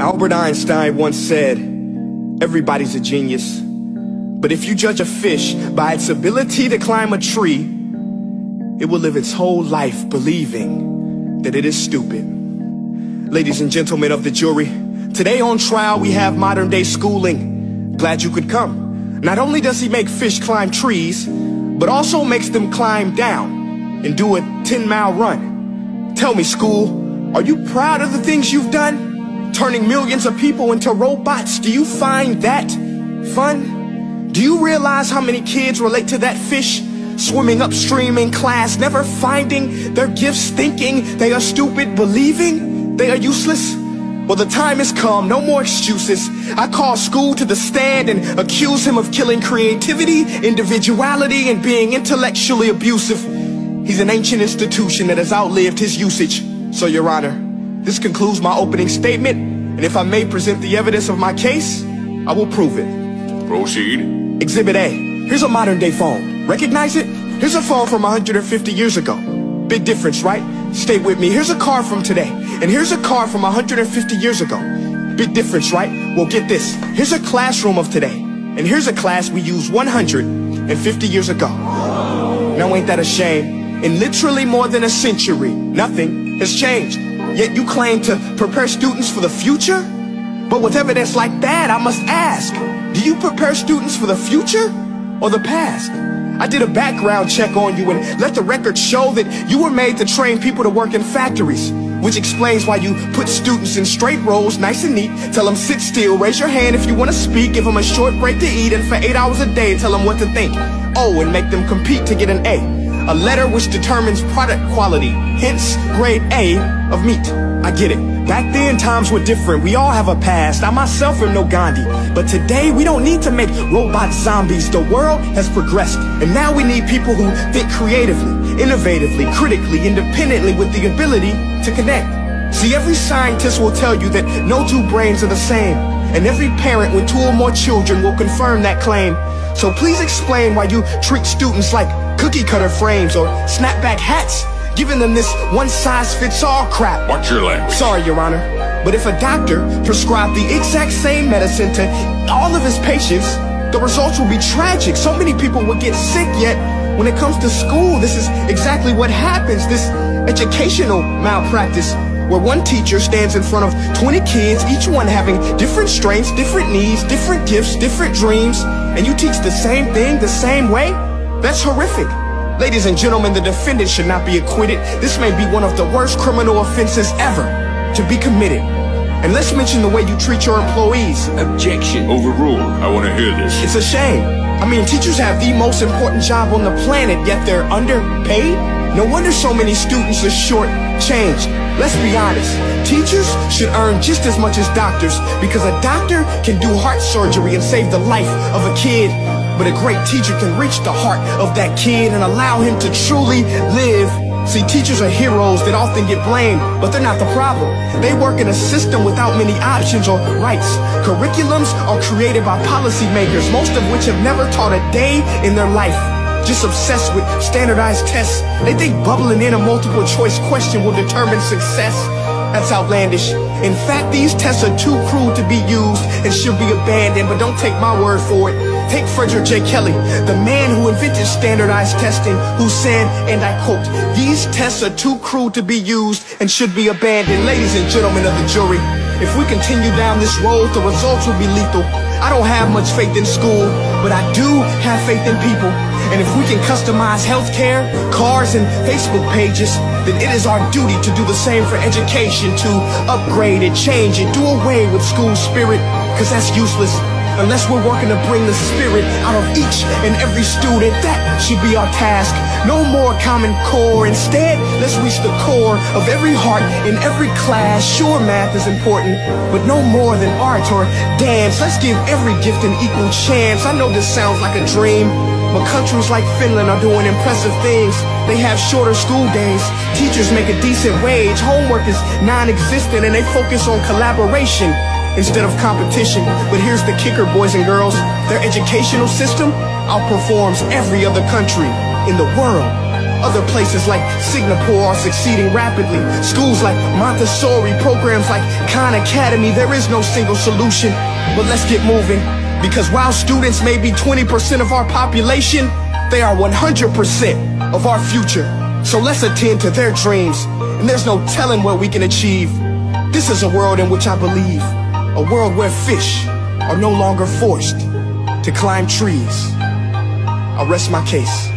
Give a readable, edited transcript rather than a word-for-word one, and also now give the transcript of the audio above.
Albert Einstein once said, everybody's a genius, but if you judge a fish by its ability to climb a tree, it will live its whole life believing that it is stupid. Ladies and gentlemen of the jury, today on trial we have modern day schooling. Glad you could come. Not only does he make fish climb trees, but also makes them climb down and do a 10-mile run. Tell me, school, are you proud of the things you've done? Turning millions of people into robots, do you find that fun? Do you realize how many kids relate to that fish? Swimming upstream in class, never finding their gifts, thinking they are stupid, believing they are useless? Well, the time has come, no more excuses. I call school to the stand and accuse him of killing creativity, individuality, and being intellectually abusive. He's an ancient institution that has outlived his usage. So, Your Honor, this concludes my opening statement, and if I may present the evidence of my case, I will prove it. Proceed. Exhibit A. Here's a modern day phone. Recognize it? Here's a phone from 150 years ago. Big difference, right? Stay with me. Here's a car from today, and here's a car from 150 years ago. Big difference, right? Well, get this. Here's a classroom of today, and here's a class we used 150 years ago. Now, ain't that a shame? In literally more than a century, nothing has changed. Yet you claim to prepare students for the future? But with evidence like that, I must ask, do you prepare students for the future or the past? I did a background check on you and let the record show that you were made to train people to work in factories, which explains why you put students in straight rows, nice and neat, tell them sit still, raise your hand if you want to speak, give them a short break to eat, and for 8 hours a day tell them what to think. Oh, and make them compete to get an A letter which determines product quality, hence grade A of meat. I get it. Back then, times were different. We all have a past. I myself am no Gandhi. But today, we don't need to make robot zombies. The world has progressed. And now we need people who think creatively, innovatively, critically, independently, with the ability to connect. See, every scientist will tell you that no two brains are the same. And every parent with 2 or more children will confirm that claim. So please explain why you treat students like cookie cutter frames or snapback hats, giving them this one-size-fits-all crap. Watch your language. Sorry, Your Honor, but if a doctor prescribed the exact same medicine to all of his patients, the results will be tragic. So many people will get sick, yet when it comes to school, this is exactly what happens. This educational malpractice, where one teacher stands in front of 20 kids, each one having different strengths, different needs, different gifts, different dreams, and you teach the same thing the same way? That's horrific. Ladies and gentlemen, the defendant should not be acquitted. This may be one of the worst criminal offenses ever to be committed. And let's mention the way you treat your employees. Objection. Overruled. I want to hear this. It's a shame. I mean, teachers have the most important job on the planet, yet they're underpaid? No wonder so many students are short-changed. Let's be honest. Teachers should earn just as much as doctors, because a doctor can do heart surgery and save the life of a kid. But a great teacher can reach the heart of that kid and allow him to truly live. See, teachers are heroes that often get blamed, but they're not the problem. They work in a system without many options or rights. Curriculums are created by policymakers, most of which have never taught a day in their life. Just obsessed with standardized tests. They think bubbling in a multiple choice question will determine success. That's outlandish. In fact, these tests are too cruel to be used and should be abandoned, but don't take my word for it. Take Frederick J. Kelly, the man who invented standardized testing, who said, and I quote, "These tests are too cruel to be used and should be abandoned." Ladies and gentlemen of the jury, if we continue down this road, the results will be lethal. I don't have much faith in school, but I do have faith in people. And if we can customize healthcare, cars, and Facebook pages, then it is our duty to do the same for education, to upgrade it, change it, do away with school spirit, because that's useless. Unless we're working to bring the spirit out of each and every student, that should be our task. No more Common Core. Instead, let's reach the core of every heart in every class. Sure, math is important, but no more than art or dance. Let's give every gift an equal chance. I know this sounds like a dream, but countries like Finland are doing impressive things. They have shorter school days, teachers make a decent wage, homework is non-existent, and they focus on collaboration instead of competition. But here's the kicker, boys and girls. Their educational system outperforms every other country in the world. Other places like Singapore are succeeding rapidly. Schools like Montessori, programs like Khan Academy. There is no single solution, but let's get moving. Because while students may be 20% of our population, they are 100% of our future. So let's attend to their dreams, and there's no telling what we can achieve. This is a world in which I believe, a world where fish are no longer forced to climb trees. I'll rest my case.